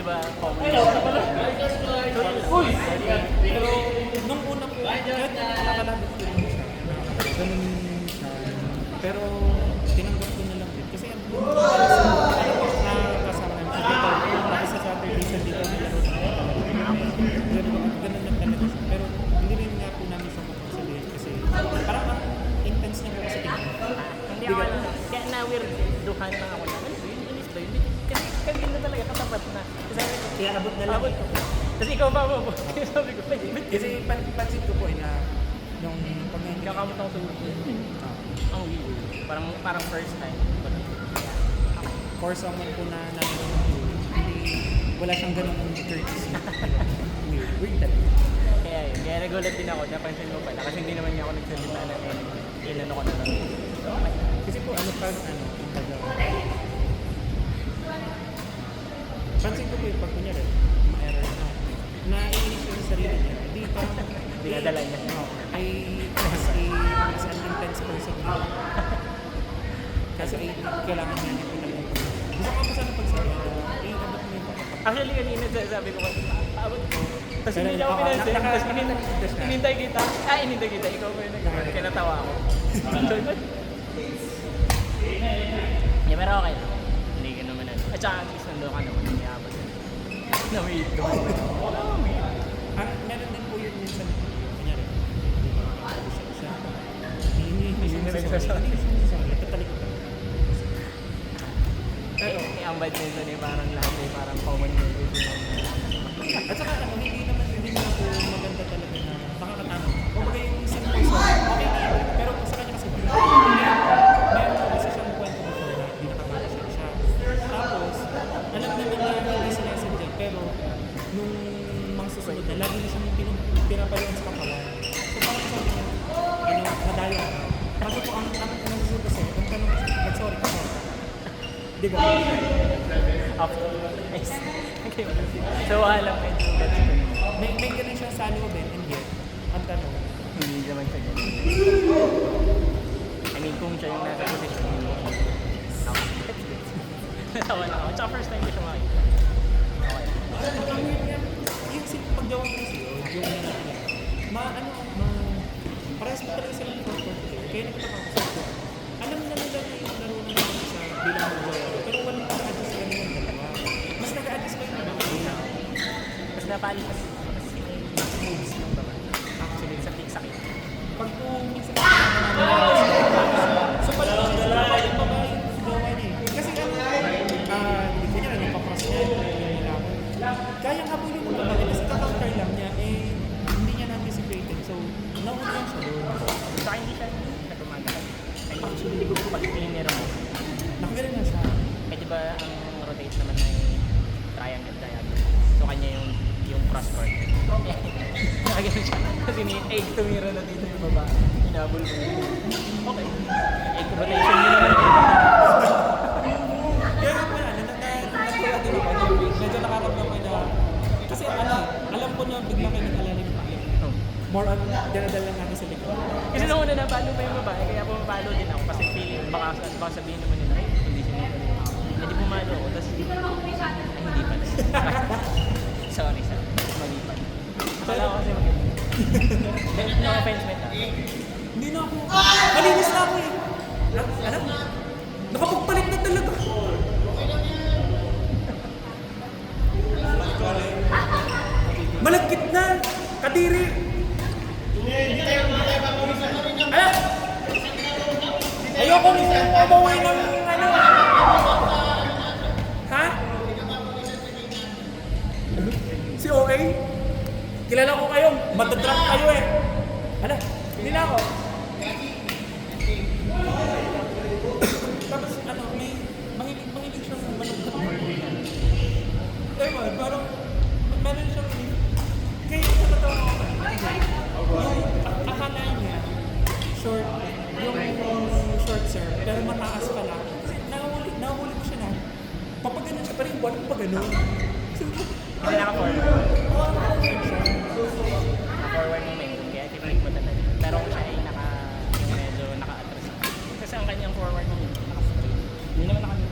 di ba, common. Uy! Pero nung una po, kahit nakakalabot ko rin siya, ganun siya. Pero tinanggap ko na lang din. Kasi ano po, nakakasama namin sa dito. Tapos sa Saturday sa dito, ganun lang talaga siya. Pero hindi rin nga po namin siya mapasabihin kasi parang ang intense niya po kasi tingin. Hindi ako, kaya na-weirduhan lang ako na, ano ba yun? Kasi kagin na talaga, katapat na. Kasi sabi ko, Kaya abot na lang. abot ko. Kasi ikaw pa mo. Kaya sabi ko, Kasi pansin ko po na nung pag-ngayon kakamot ako tulog. Ang weird. Parang first time. for someone po na nanonood po, hindi, wala siyang ganun courtesy. Weird talaga. Kaya yun, kaya nagulat din ako, napansin mo pala. Kasi hindi naman niya ako nagsalita ng ilan ako na lang. Kasi po kumbaga, pansin ko po yung pag kunyari, ma-error na naiinis siya sa sarili niya, hindi parang, Dinadala niya. ay as an intense person. Kasi ay kailangan niya niya po talaga. Gusto ko pa sana pagsabi na, abot mo yung pagkakapag. Actually, kanina sabi ko, paabot ko. Tapos hindi niya ako Oo, pinansin. Tapos nakakalimutan siya. inintay kita. Inintay kita. Ikaw pa yung kaya natawa ako. Yeah, pero okay lang. Hindi ka naman ano. At saka at least nandun ka naman. Hindi abot. Na-wait ko. Meron din po yun minsan, kunyari, siya, hindi siya nagsasabi. Nagtatalikod ka. Pero, Ang bad nito eh, parang lahat eh, parang common language. at saka hindi naman po maganda talaga na nakakatama. Kumbaga yung simple song, okay na yun. Pero sa kanya kasi, meron po isa siyang kwento before na hindi nakabasa siya. Tapos, alam naman na hindi sinasadya, pero nung mga susunod na, lagi na siyang pinapaluan sa kapawan. So parang sabi niya, madaya ka. Kaso po, ang nasusunod kasi, ang tanong kasi, sorry ka po. Di ba? After. Nice. Okay, so alam ko yung gets ko. May ganun siyang salubin, and yet, ang tanong, Hindi naman siya ganun. I mean, kung siya yung nasa position mo. Okay. Natawa na ako. Tsaka first time ko siya makita. Okay. ang weird nga, yung paggawa ko kasi, yung parehas mo talaga silang comfort player. Kaya nagtaka ko sa ito. Alam na nila na yung laro na naman sa bilang maggawa. Pero walang naka-adjust sa ganun yung dalawa. Mas nag-a-adjust pa yung dalawa. Mas napali kasi moves yung babae. Actually, sa sakit. Pag kung minsan so pala yung babae yung gawa niya eh. Kasi hindi ko niya, nagpapras niya yung nilaman. Kayang habulin ng babae kasi kakounter lang niya hindi niya na-anticipated. So, nahuli siya doon. Saka hindi siya tumagal. Actually, hindi ko pag-cleaner mo. Nakagaling na siya. Eh di ba ang rotate naman ay triangle diagonal. So kanya yung cross court. Nakagaling siya. Kasi ni egg tumira na dito yung baba. Hinabol ko. Okay. Egg rotation yun naman. Kaya nga pala, natuwa din ako. Medyo nakaramdam ko na, kasi alam ko na bigla kayo nag-alala ng pakit. More on, dinadala lang natin sa likod. Kasi nung una napalo pa yung babae, kaya pumapalo din ako kasi feeling, baka sabihin naman nila, ay, hindi siya nito. Hindi pumalo ako, tapos hindi pala. Sorry. Mali pala. Akala ko kasi maganda. No offense, Meta. Hindi na ako. Malinis na ako eh. Alam? Nakapagpalit na talaga. Malagkit na. Kadiri. Ayoko umuwi ng Ha? Si OA? Kilala ko kayo. Matadrop kayo eh. Hala, hindi na ako. Tapos may mahilig siyang malungkot. Ewan, parang meron siyang kaya sa totoo ako. Yung akala niya, yung short sir, pero mataas pala. Kasi nahuli ko siya na, papaganon siya, pero yung buwan pa ganon. Hindi naka-forward. Forward momentum, kaya tinik mo talaga. Pero kung siya ay yung medyo naka-atras. Kasi ang kanyang forward momentum, naka-straight. Hindi naman naka-straight.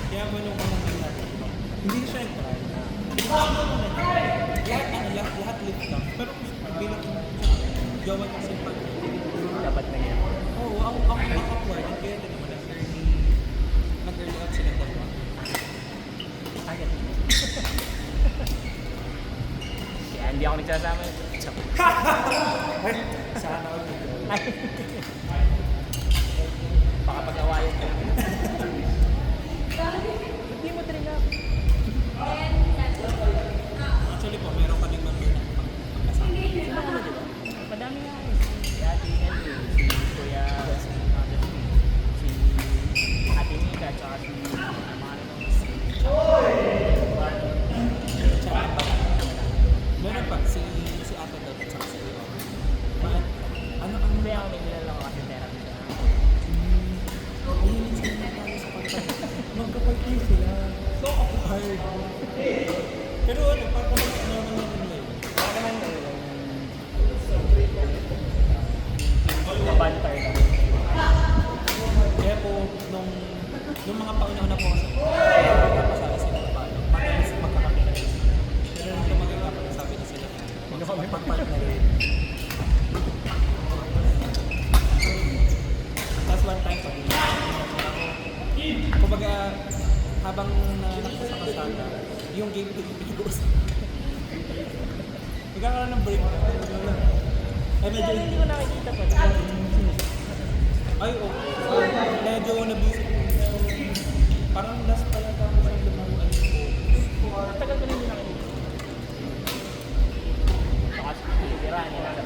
Kaya mo nung pamangkin natin, hindi siya yung try. Lahat lip lang. Pero bilang gawa kasi pag Dapat na yan. oo, ang awkward, kaya din naman nag-early out sila dalawa. Agad. Kaya hindi ako nagsasama. Sana ako dito. Baka pag-awayan ka. Hindi mo drink up. Actually po, meron ka din member na pagkasama. Sino ko na dito? Madami nga eh. Si Ate Nelly, si Kuya si Ate Mika, tsaka si Tsaka pa, meron pa si Ate Dot at saka si Rio. Ano ang Kaya ako may nilala ko kasi therapy siya. mahilig sila na tayo sa pagpag. Magkapag-play sila. So awkward. Pero ano, parang ano nila yun. Baka naman mabantar lang. Kaya po, nung mga pauna na po kasi, napasali sila pa. Parang mas magkakakita sila. Pero nung tumagal ka, sabi na sila, magpag-partner rin. Tapos one time, sabi niya, kumbaga, habang nakita sa kasada, yung game ko yung pinag-uusap. Nagkakaroon ng break. Ay, medyo Hindi ko nakikita pa. ay, okay. Medyo na-busy. Parang last pa yata ako sa lumaruan ko. Tagal ko na hindi nakikita. Saka titirahan niya na.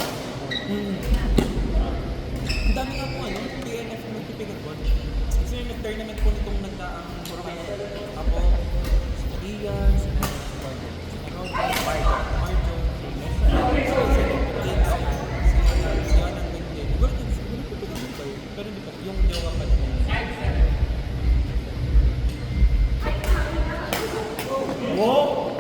Ang dami nga po ano, PNF na nagpipigagon. Kasi yung nag-tournament po nitong nagdaang Boracay. Ako, si Ian, si Marjo, si Yonan din. Gulat din, nagpipigagon kayo. Pero hindi pa, yung jowa pa naman. Wow!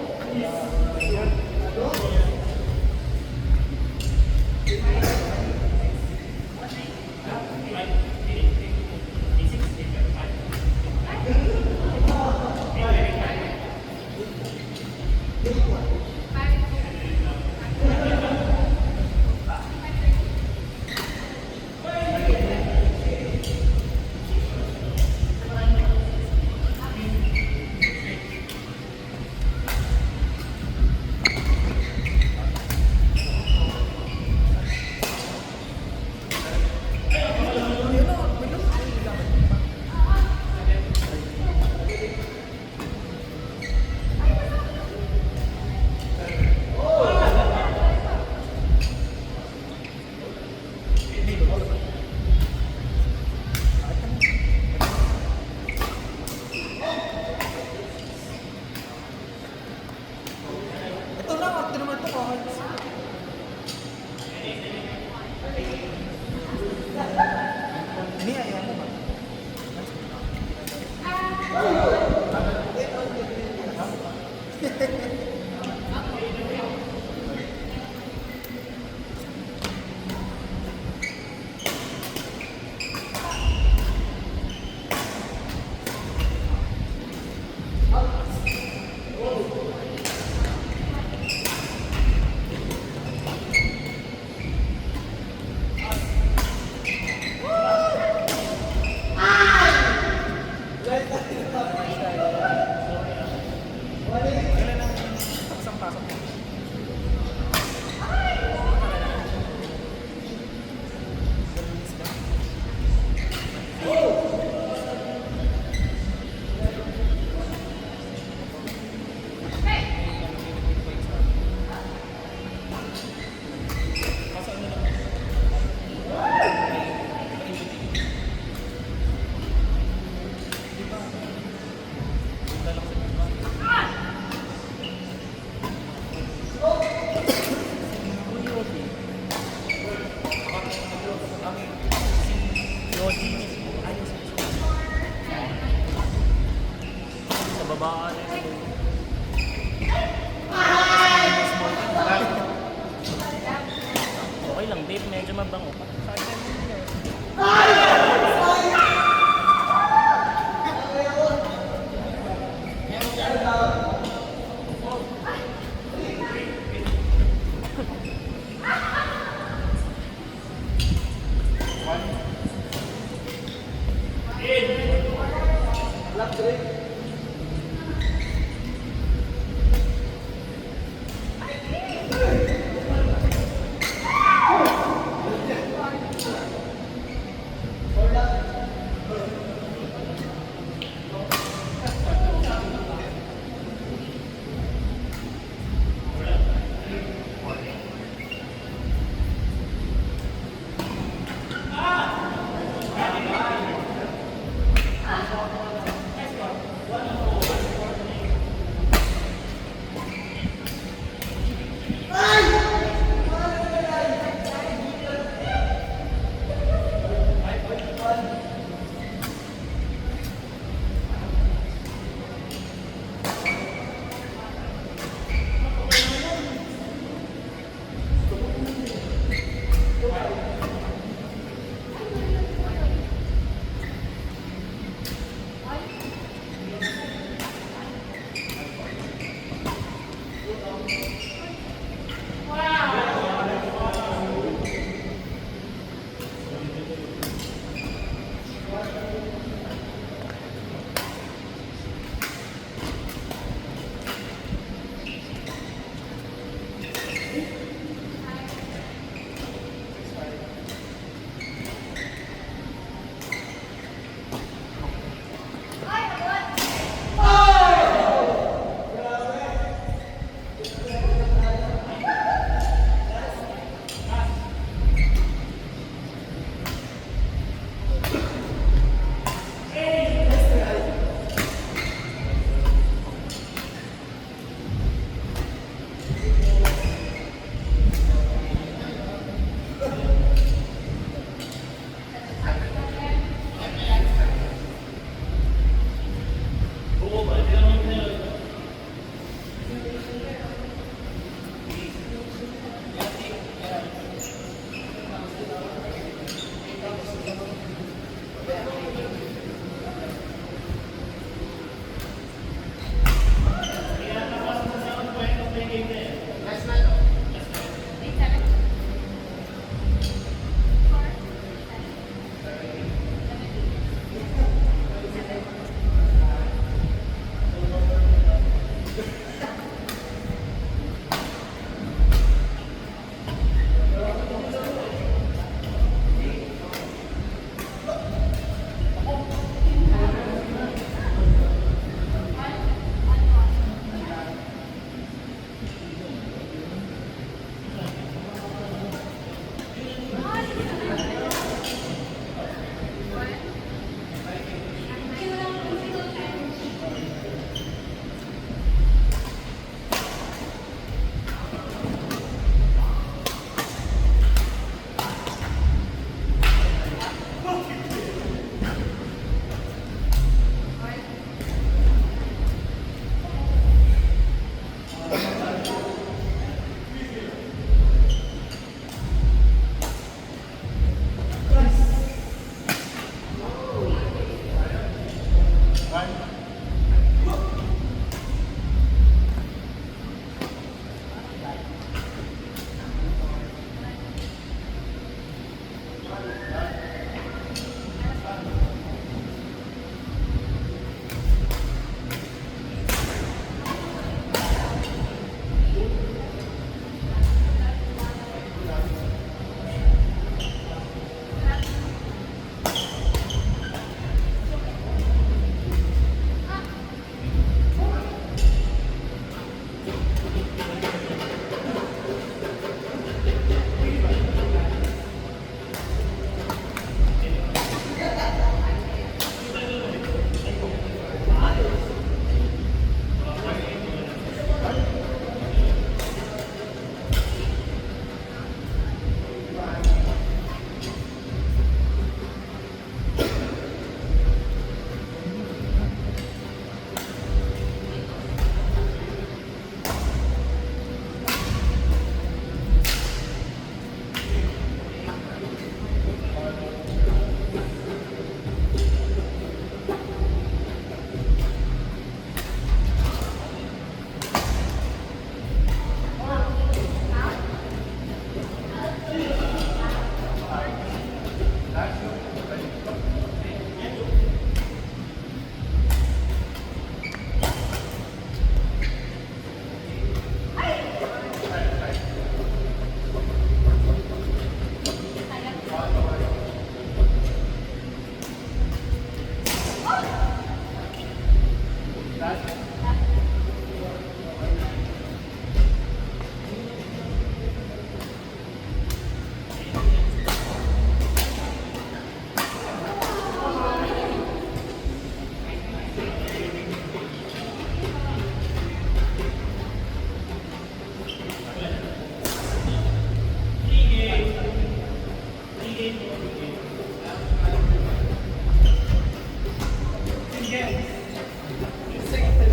Ito na, order naman ito ko. Hindi, ayan mo ba? Kailan ang isang pasok mo? Sa baba na okay lang, babe. Medyo mabango pa. Sa akin, One.